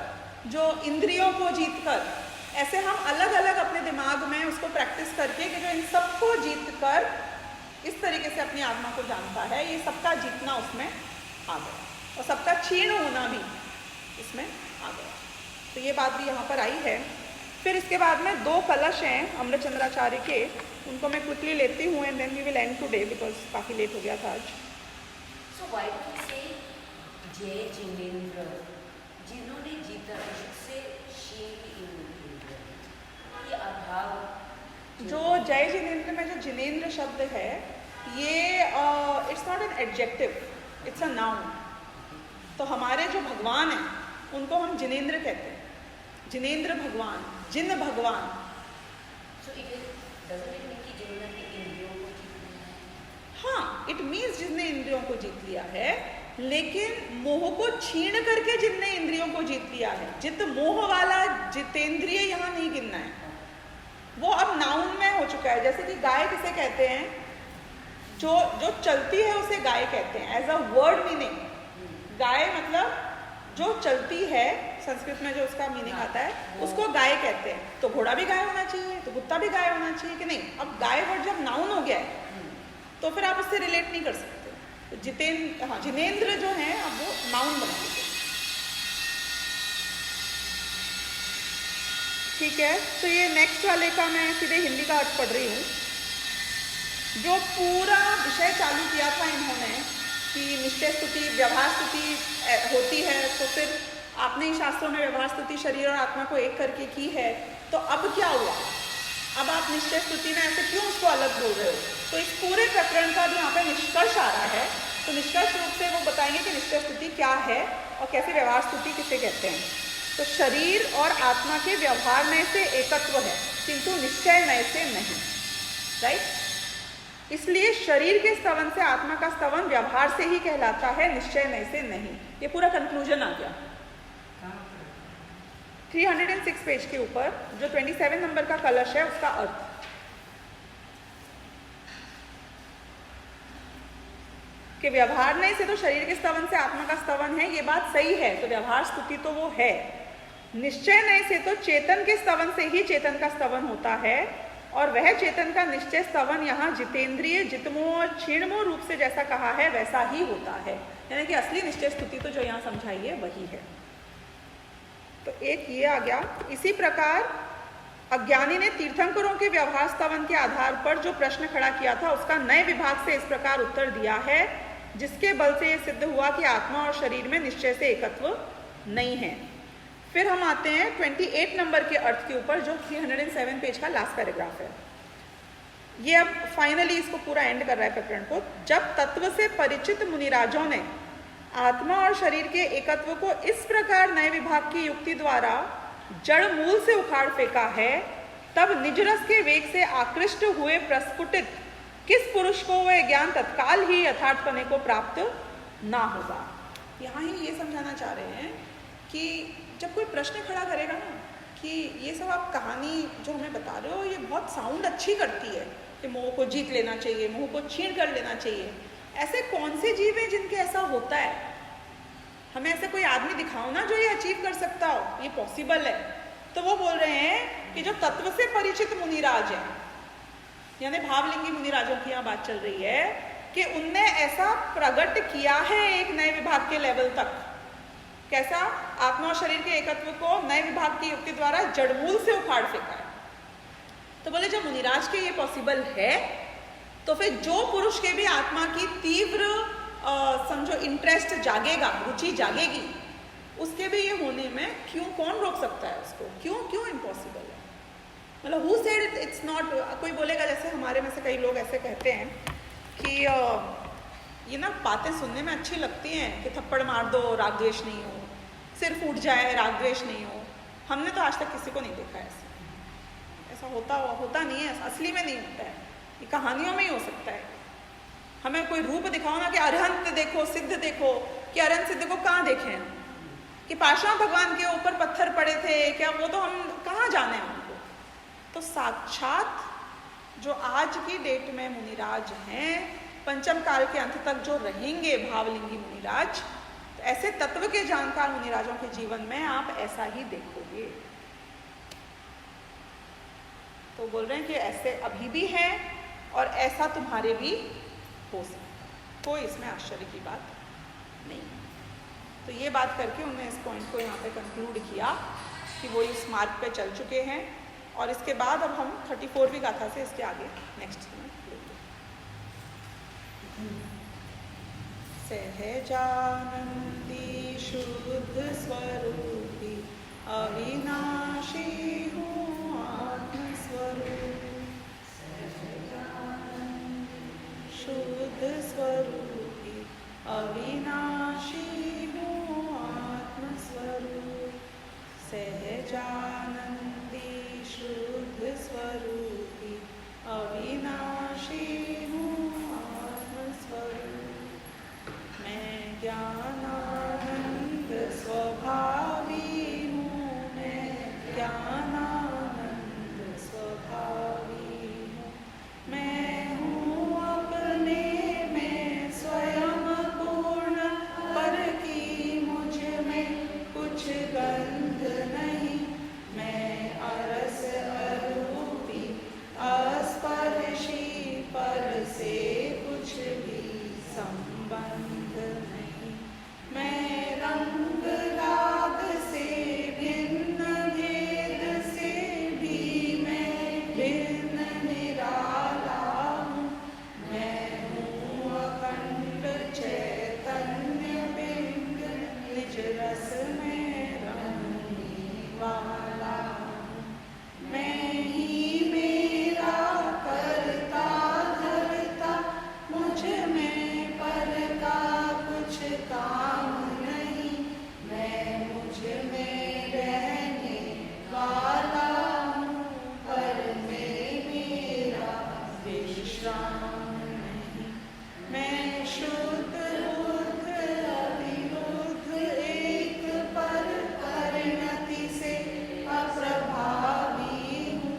जो इंद्रियों को जीतकर, ऐसे हम अलग अलग अपने दिमाग में उसको प्रैक्टिस करके कि जो इन सबको जीतकर इस तरीके से अपनी आत्मा को जानता है, ये सबका जीतना उसमें आ गया और सबका क्षीण होना भी इसमें आ गया। तो ये बात भी यहाँ पर आई है। फिर इसके बाद में 2 कलश हैं अमृतचंद्राचार्य के, उनको मैं क्विकली लेती हूँ and then we will end today because काफ़ी लेट हो गया था आज। सो व्हाई डू यू से जय जिनेंद्र, जिन्होंने जीता से शील इंद्र, ये अभाव। जो जय जिनेंद्र में जो जिनेंद्र शब्द है, ये it's not an adjective, it's a noun. तो हमारे जो भगवान हैं उनको हम जिनेंद्र कहते हैं, जिनेंद्र भगवान, जिन भगवान। So it doesn't it mean कि जिन्होंने इंद्रियों को जीत लिया है? हाँ, इट मीन्स जिसने इंद्रियों को जीत लिया है, लेकिन मोह को छीण करके जिनने इंद्रियों को जीत लिया है। जित मोह वाला जितेंद्रिय यहाँ नहीं गिनना है, वो अब नाउन में हो चुका है। जैसे कि गाय किसे कहते हैं, जो चलती है उसे गाय कहते हैं एज अ वर्ड मीनिंग। गाय मतलब जो चलती है, संस्कृत में जो उसका मीनिंग आता है उसको गाय कहते हैं। तो घोड़ा भी गाय होना चाहिए, तो कुत्ता भी गाय होना चाहिए कि नहीं? अब गाय वर्ड जब नाउन हो गया है तो फिर आप उससे रिलेट नहीं कर सकते। तो जिनेंद्र जो है अब वो नाउन बना देते हैं। ठीक है, तो ये नेक्स्ट वाले का मैं सीधे हिंदी का अर्थ पढ़ रही हूँ। जो पूरा विषय चालू किया था इन्होंने कि निश्चय स्तुति, व्यवहार स्तुति होती है, तो फिर आपने ही शास्त्रों में व्यवहार स्तुति शरीर और आत्मा को एक करके की है, तो अब क्या हुआ? अब आप निश्चय स्तुति में ऐसे क्यों उसको अलग बोल रहे हो? तो इस पूरे प्रकरण का भी यहाँ पे निष्कर्ष आ रहा है। तो निष्कर्ष रूप से वो बताएंगे कि निश्चय स्तुति क्या है और कैसे व्यवहार स्तुति किसे कहते हैं। तो शरीर और आत्मा के व्यवहार में से एकत्व है, किंतु निश्चय नय से नहीं, राइट? इसलिए शरीर के स्तवन से आत्मा का स्तवन व्यवहार से ही कहलाता है, निश्चय नय से नहीं। ये पूरा कंक्लूजन आ गया 306 पेज के ऊपर। जो 27 नंबर का कलश है उसका अर्थ, कि व्यवहार नहीं से तो शरीर के स्तवन से आत्मा का स्तवन है, ये बात सही है। तो व्यवहार स्तुति तो वो है। निश्चय नहीं से तो चेतन के स्तवन से ही चेतन का स्तवन होता है, और वह चेतन का निश्चय स्तवन यहाँ जितेंद्रिय, जितमोह और क्षीणमोह रूप से जैसा कहा है वैसा ही होता है। यानी कि असली निश्चय स्तुति तो जो यहाँ समझाई है वही है। तो एक ये आ गया। इसी प्रकार अज्ञानी ने तीर्थंकरों के व्यवहार स्तवन के आधार पर जो प्रश्न खड़ा किया था उसका नए विभाग से इस प्रकार उत्तर दिया है, जिसके बल से यह सिद्ध हुआ कि आत्मा और शरीर में निश्चय से एकत्व नहीं है। फिर हम आते हैं 28 नंबर के अर्थ के ऊपर, जो 307 पेज का लास्ट पैराग्राफ है। ये अब फाइनली इसको पूरा एंड कर रहा है प्रकरण को। जब तत्व से परिचित मुनिराजों ने आत्मा और शरीर के एकत्व को इस प्रकार नए विभाग की युक्ति द्वारा जड़ मूल से उखाड़ फेंका है, तब निजरस के वेग से आकृष्ट हुए प्रस्फुटित किस पुरुष को वह ज्ञान तत्काल ही यथार्थपने को प्राप्त ना होगा। यहाँ ही ये समझाना चाह रहे हैं कि जब कोई प्रश्न खड़ा करेगा ना कि ये सब आप कहानी जो हमें बता रहे हो ये बहुत साउंड अच्छी करती है कि मोह को जीत लेना चाहिए, मोह को छीन कर लेना चाहिए, ऐसे कौन से जीव हैं जिनके ऐसा होता है? हमें ऐसे कोई आदमी दिखाओ ना जो ये अचीव कर सकता हो, ये पॉसिबल है। तो वो बोल रहे हैं कि जो तत्व से परिचित मुनिराज हैं, यानी भावलिंगी मुनिराजों की यहाँ बात चल रही है कि उनने ऐसा प्रकट किया है एक नए विभाग के लेवल तक। कैसा? आत्मा और शरीर के एकत्व को नए विभाग की युक्ति द्वारा जड़मूल से उखाड़ फेंका है। तो बोले जब मुनिराज के ये पॉसिबल है, तो फिर जो पुरुष के भी आत्मा की तीव्र समझो इंटरेस्ट जागेगा, रुचि जागेगी, उसके भी ये होने में कौन रोक सकता है उसको? क्यों इम्पॉसिबल है? मतलब हु सेड इट्स नॉट? कोई बोलेगा, जैसे हमारे में से कई लोग ऐसे कहते हैं कि ये ना बातें सुनने में अच्छी लगती हैं कि थप्पड़ मार दो राग द्वेष नहीं हो, सिर फूट जाए राग द्वेष नहीं हो। हमने तो आज तक किसी को नहीं देखा ऐसा होता नहीं है, असली में नहीं होता है, ये कहानियों में ही हो सकता है। हमें कोई रूप दिखाओ ना कि अरहंत देखो, सिद्ध देखो, कि अरहंत सिद्ध को कहाँ देखे हैं, कि पार्श्व भगवान के ऊपर पत्थर पड़े थे क्या, वो तो हम कहाँ जाने हैं उनको। तो साक्षात जो आज की डेट में मुनिराज हैं, पंचम काल के अंत तक जो रहेंगे भावलिंगी मुनिराज, तो ऐसे तत्व के जानकार मुनिराजों के जीवन में आप ऐसा ही देखोगे। तो बोल रहे हैं कि ऐसे अभी भी है और ऐसा तुम्हारे भी हो सकता, कोई इसमें आश्चर्य की बात नहीं। तो ये बात करके उन्होंने इस पॉइंट को यहाँ पे कंक्लूड किया कि वो इस मार्ग पे चल चुके हैं। और इसके बाद अब हम 34वीं गाथा से इसके आगे नेक्स्ट में लेंगे। सहजानंदी शुद्ध स्वरूपी अविनाशी हूँ आत्मस्वरूप, शुद्ध स्वरूपी अविनाशी हूँ आत्मस्वरूप, सहजानंदी शुद्ध स्वरूपी अविनाशी हूँ आत्मस्वरूप, मैं ज्ञानानंद स्वभावी हूँ, मैं ज्ञानानंद स्वभावी हूँ, मैं हूँ अपने में स्वयं पूर्ण, पर की मुझ में कुछ गंध नहीं, मैं अरस अरूपी अस्पर्शी, पर से कुछ भी संबंध नहीं, मैं रंग राग से भिन्न, भेद से भी मैं भिन्न निराला हूँ, मैं हूँ अखंड चैतन्य पिंड, निज रस में रमने वाला हूँ, मैं ही मेरा करता धरता, मुझ में पर का कुछ काम नहीं, मैं मुझ में रहने वाला हूँ, पर में मेरा विश्राम नहीं, मैं शुद्ध बुद्ध अविरुद्ध एक, पर परिणति से अप्रभावी हूँ,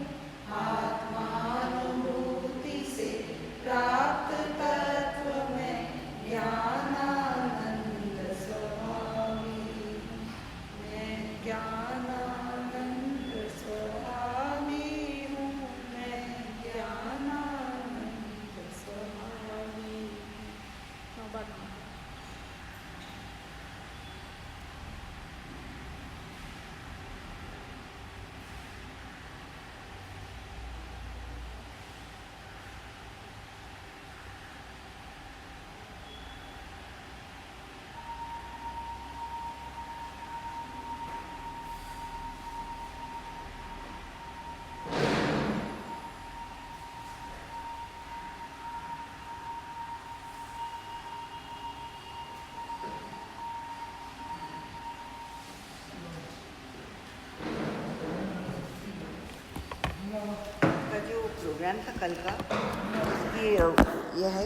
आत्मानुभूति से प्राप्त तत्व में ज्ञानानंद स्वभावी हूँ, मैं ज्ञानानंद स्वभावी हूँ, मैं ज्ञानानंद स्वभावी हूँ। का जो प्रोग्राम था कल का, ये है